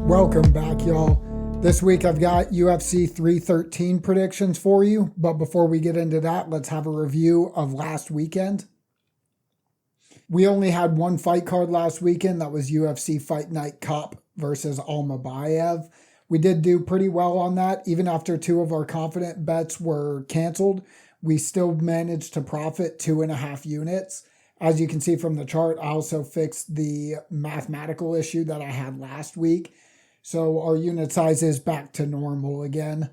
Welcome back, y'all. This week I've got UFC 313 predictions for you, but before we get into that, let's have a review of last weekend. We only had one fight card last weekend. That was UFC Fight Night Cup versus Almabayev. We did do pretty well on that. Even after two of our confident bets were canceled, we still managed to profit 2.5 units. As you can see from the chart, I also fixed the mathematical issue that I had last week. So our unit size is back to normal again.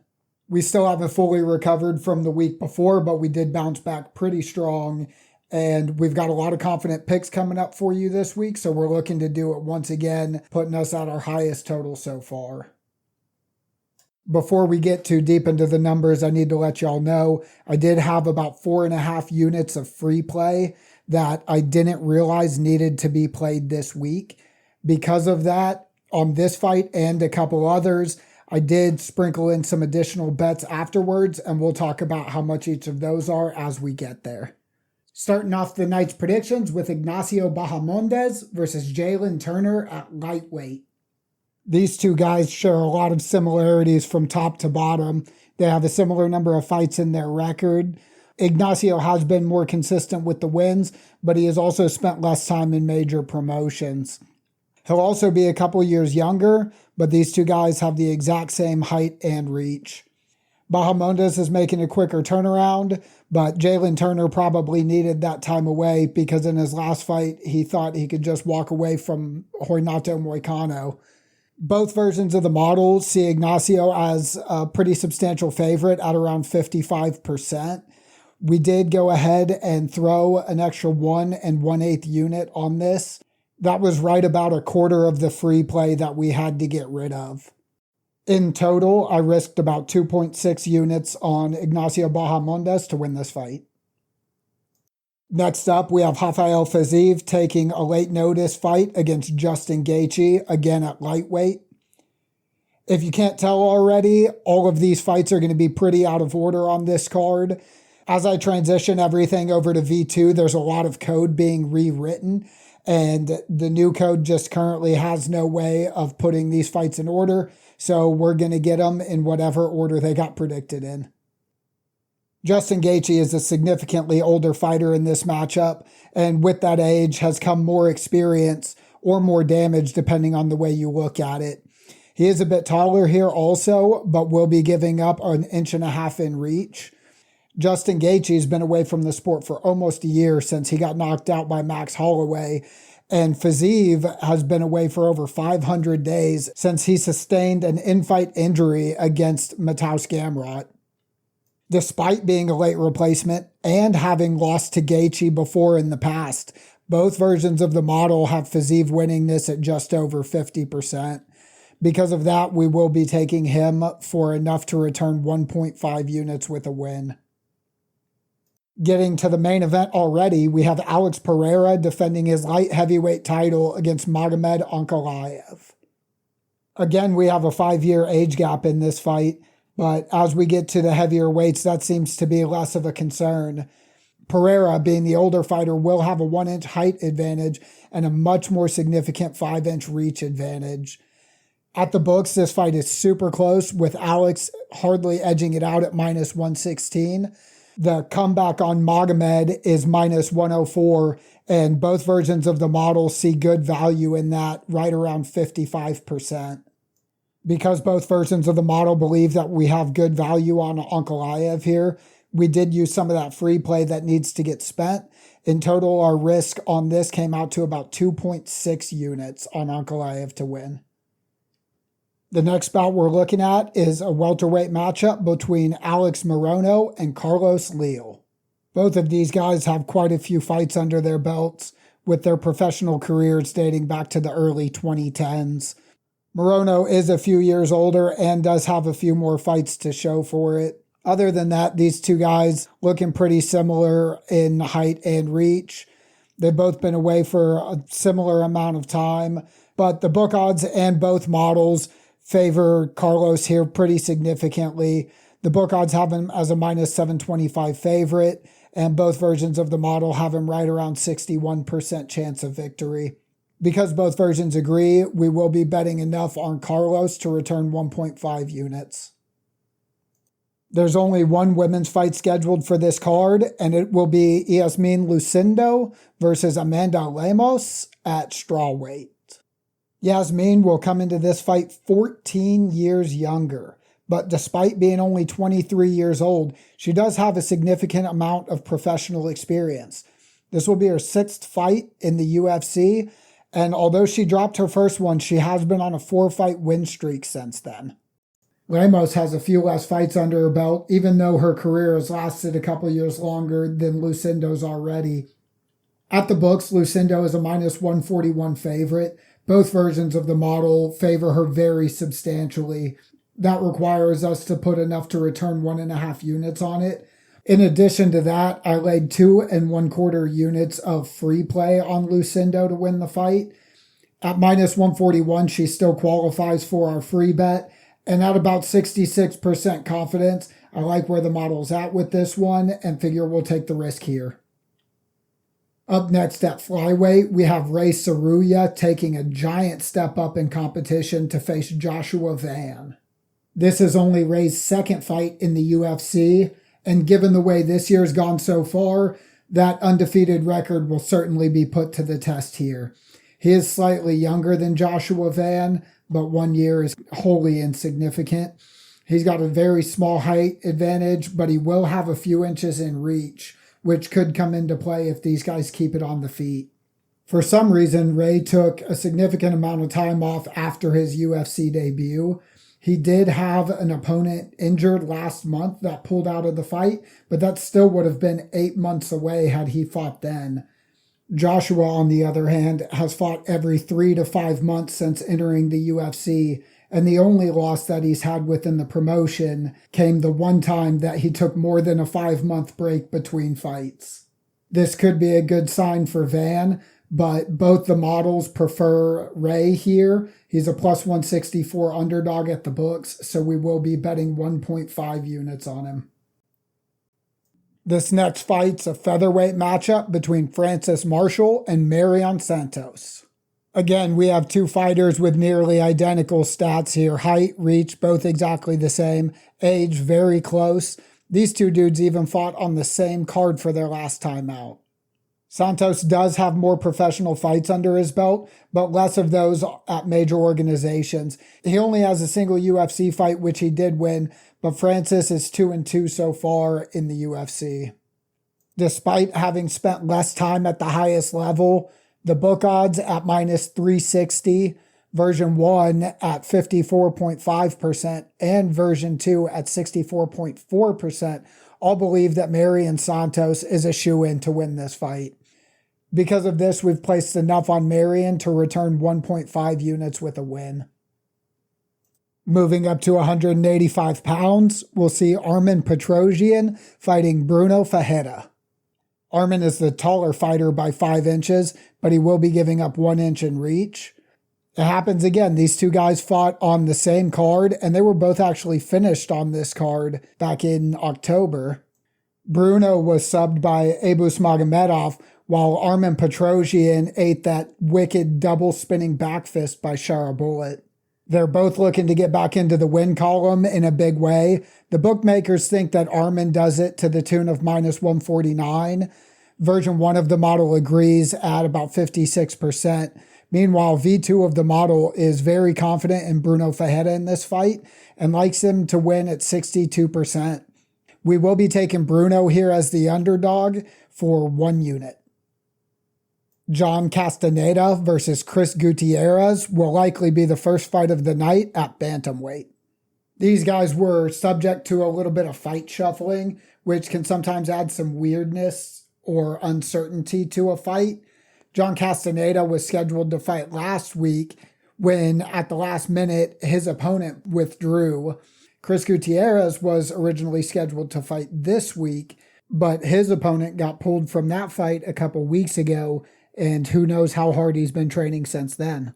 We still haven't fully recovered from the week before, but we did bounce back pretty strong. And we've got a lot of confident picks coming up for you this week. So we're looking to do it once again, putting us at our highest total so far. Before we get too deep into the numbers, I need to let y'all know I did have about 4.5 units of free play that I didn't realize needed to be played this week. Because of that, on this fight and a couple others, I did sprinkle in some additional bets afterwards, and we'll talk about how much each of those are as we get there. Starting off the night's predictions with Ignacio Bahamondes versus Jalen Turner at lightweight. These two guys share a lot of similarities from top to bottom. They have a similar number of fights in their record. Ignacio has been more consistent with the wins, but he has also spent less time in major promotions. He'll also be a couple years younger, but these two guys have the exact same height and reach. Bahamondes is making a quicker turnaround, but Jalen Turner probably needed that time away because in his last fight, he thought he could just walk away from Renato Moicano. Both versions of the model see Ignacio as a pretty substantial favorite at around 55%. We did go ahead and throw an extra 1 1/8 unit on this. That was right about a quarter of the free play that we had to get rid of. In total, I risked about 2.6 units on Ignacio Bahamondes to win this fight. Next up, we have Rafael Fiziev taking a late notice fight against Justin Gaethje, again at lightweight. If you can't tell already, all of these fights are going to be pretty out of order on this card. As I transition everything over to V2, there's a lot of code being rewritten, and the new code just currently has no way of putting these fights in order, so we're going to get them in whatever order they got predicted in. Justin Gaethje is a significantly older fighter in this matchup, and with that age has come more experience or more damage depending on the way you look at it. He is a bit taller here also, but will be giving up 1.5 inches in reach. Justin Gaethje has been away from the sport for almost a year since he got knocked out by Max Holloway, and Fiziev has been away for over 500 days since he sustained an in-fight injury against Mateusz Gamrot. Despite being a late replacement and having lost to Gaethje before in the past, both versions of the model have Fiziev winning this at just over 50%. Because of that, we will be taking him for enough to return 1.5 units with a win. Getting to the main event already, we have Alex Pereira defending his light heavyweight title against Magomed Ankalaev. Again, we have a 5-year age gap in this fight, but as we get to the heavier weights, that seems to be less of a concern. Pereira, being the older fighter, will have a 1-inch height advantage and a much more significant 5-inch reach advantage. At the books, this fight is super close, with Alex hardly edging it out at -116. The comeback on Magomed is -104, and both versions of the model see good value in that, right around 55%. Because both versions of the model believe that we have good value on Ankalaev here, we did use some of that free play that needs to get spent. In total, our risk on this came out to about 2.6 units on Ankalaev to win. The next bout we're looking at is a welterweight matchup between Alex Morono and Carlos Leal. Both of these guys have quite a few fights under their belts, with their professional careers dating back to the early 2010s. Morono is a few years older and does have a few more fights to show for it. Other than that, these two guys looking pretty similar in height and reach. They've both been away for a similar amount of time, but the book odds and both models favor Carlos here pretty significantly. The book odds have him as a -725 favorite, and both versions of the model have him right around 61% chance of victory. Because both versions agree, we will be betting enough on Carlos to return 1.5 units. There's only one women's fight scheduled for this card, and it will be Yasmin Lucindo versus Amanda Lemos at strawweight. Yasmin will come into this fight 14 years younger, but despite being only 23 years old, she does have a significant amount of professional experience. This will be her 6th fight in the UFC, and although she dropped her first one, she has been on a 4-fight win streak since then. Lemos has a few less fights under her belt, even though her career has lasted a couple years longer than Lucindo's already. At the books, Lucindo is a -141 favorite. Both versions of the model favor her very substantially. That requires us to put enough to return 1.5 units on it. In addition to that, I laid 2 1/4 units of free play on Lucindo to win the fight. At -141, she still qualifies for our free bet. And at about 66% confidence, I like where the model's at with this one and figure we'll take the risk here. Up next at flyweight, we have Ray Saruya taking a giant step up in competition to face Joshua Van. This is only Ray's 2nd fight in the UFC, and given the way this year's gone so far, that undefeated record will certainly be put to the test here. He is slightly younger than Joshua Van, but 1 year is wholly insignificant. He's got a very small height advantage, but he will have a few inches in reach, which could come into play if these guys keep it on the feet. For some reason, Ray took a significant amount of time off after his UFC debut. He did have an opponent injured last month that pulled out of the fight, but that still would have been 8 months away had he fought then. Joshua, on the other hand, has fought every 3 to 5 months since entering the UFC, and the only loss that he's had within the promotion came the one time that he took more than a 5-month break between fights. This could be a good sign for Van, but both the models prefer Ray here. He's a +164 underdog at the books, so we will be betting 1.5 units on him. This next fight's a featherweight matchup between Francis Marshall and Marion Santos. Again, we have 2 fighters with nearly identical stats here. Height, reach, both exactly the same. Age, very close. These 2 dudes even fought on the same card for their last time out. Santos does have more professional fights under his belt, but less of those at major organizations. He only has a single UFC fight, which he did win, but Francis is 2-2 so far in the UFC. Despite having spent less time at the highest level, the book odds at -360, version 1 at 54.5%, and version 2 at 64.4% all believe that Marion Santos is a shoo-in to win this fight. Because of this, we've placed enough on Marion to return 1.5 units with a win. Moving up to 185 pounds, we'll see Armen Petrosyan fighting Bruno Ferreira. Armen is the taller fighter by 5 inches, but he will be giving up 1 inch in reach. It happens again. These 2 guys fought on the same card, and they were both actually finished on this card back in October. Bruno was subbed by Abus Magomedov, while Armen Petrosyan ate that wicked double spinning back fist by Sharabullet. They're both looking to get back into the win column in a big way. The bookmakers think that Armen does it to the tune of -149. Version 1 of the model agrees at about 56%. Meanwhile, V2 of the model is very confident in Bruno Ferreira in this fight and likes him to win at 62%. We will be taking Bruno here as the underdog for 1 unit. John Castaneda versus Chris Gutierrez will likely be the first fight of the night at bantamweight. These guys were subject to a little bit of fight shuffling, which can sometimes add some weirdness or uncertainty to a fight. John Castaneda was scheduled to fight last week when, at the last minute, his opponent withdrew. Chris Gutierrez was originally scheduled to fight this week, but his opponent got pulled from that fight a couple weeks ago, and who knows how hard he's been training since then.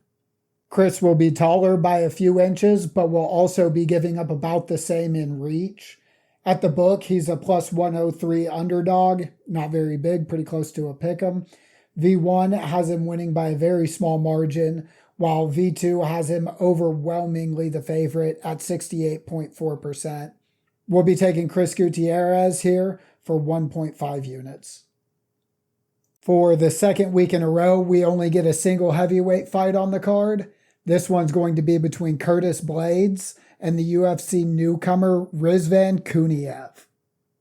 Chris will be taller by a few inches, but will also be giving up about the same in reach. At the book, he's a plus 103 underdog, not very big, pretty close to a pick'em. V1 has him winning by a very small margin, while V2 has him overwhelmingly the favorite at 68.4%. We'll be taking Chris Gutierrez here for 1.5 units. For the second week in a row, we only get a single heavyweight fight on the card. This one's going to be between Curtis Blades and the UFC newcomer Rizvan Kuniev.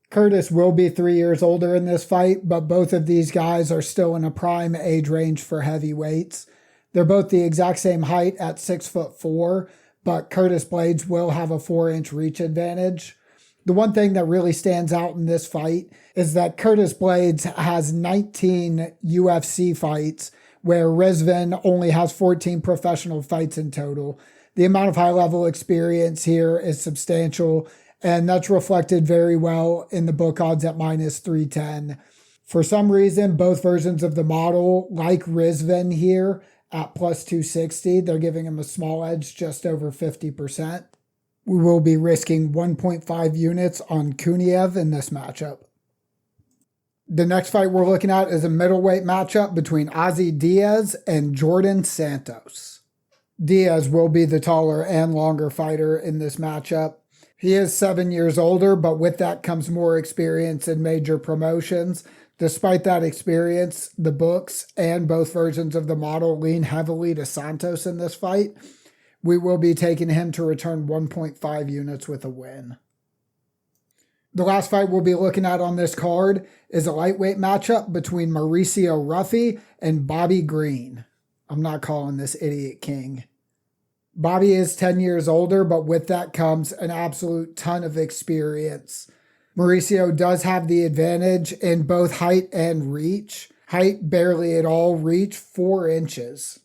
Curtis will be 3 years older in this fight, but both of these guys are still in a prime age range for heavyweights. They're both the exact same height at 6'4", but Curtis Blades will have a 4-inch reach advantage. The one thing that really stands out in this fight is that Curtis Blades has 19 UFC fights, where Rizvan only has 14 professional fights in total. The amount of high-level experience here is substantial, and that's reflected very well in the book odds at minus 310. For some reason, both versions of the model, like Rizvan here, at plus 260, they're giving him a small edge just over 50%. We will be risking 1.5 units on Kuniev in this matchup. The next fight we're looking at is a middleweight matchup between Ozzy Diaz and Jordan Santos. Diaz will be the taller and longer fighter in this matchup. He is 7 years older, but with that comes more experience in major promotions. Despite that experience, the books and both versions of the model lean heavily to Santos in this fight. We will be taking him to return 1.5 units with a win. The last fight we'll be looking at on this card is a lightweight matchup between Mauricio Ruffy and Bobby Green. I'm not calling this idiot king. Bobby is 10 years older, but with that comes an absolute ton of experience. Mauricio does have the advantage in both height and reach. Height barely at all, reach 4 inches.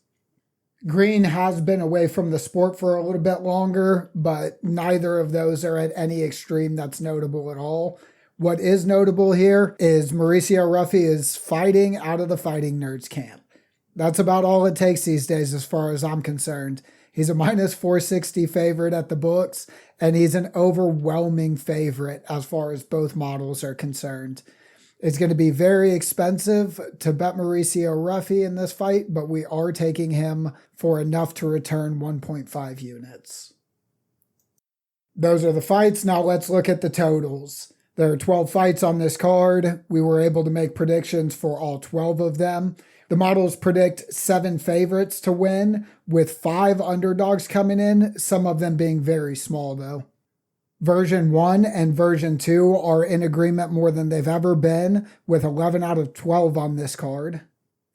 Green has been away from the sport for a little bit longer, but neither of those are at any extreme that's notable at all. What is notable here is Mauricio Ruffy is fighting out of the Fighting Nerds camp. That's about all it takes these days as far as I'm concerned. He's a minus 460 favorite at the books, and he's an overwhelming favorite as far as both models are concerned. It's going to be very expensive to bet Mauricio Ruffy in this fight, but we are taking him for enough to return 1.5 units. Those are the fights. Now let's look at the totals. There are 12 fights on this card. We were able to make predictions for all 12 of them. The models predict 7 favorites to win, with 5 underdogs coming in, some of them being very small though. Version 1 and version 2 are in agreement more than they've ever been, with 11 out of 12 on this card.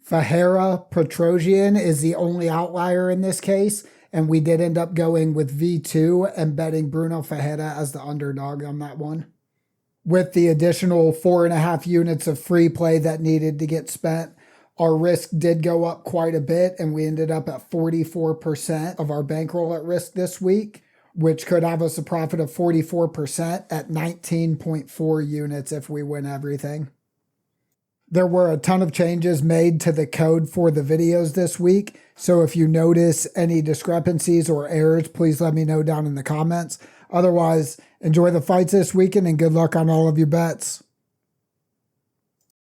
Fahera Petrosian is the only outlier in this case, and we did end up going with V2 and betting Bruno Fajeda as the underdog on that one. With the additional 4.5 units of free play that needed to get spent, our risk did go up quite a bit, and we ended up at 44% of our bankroll at risk this week, which could have us a profit of 44% at 19.4 units if we win everything. There were a ton of changes made to the code for the videos this week, so if you notice any discrepancies or errors, please let me know down in the comments. Otherwise, enjoy the fights this weekend and good luck on all of your bets.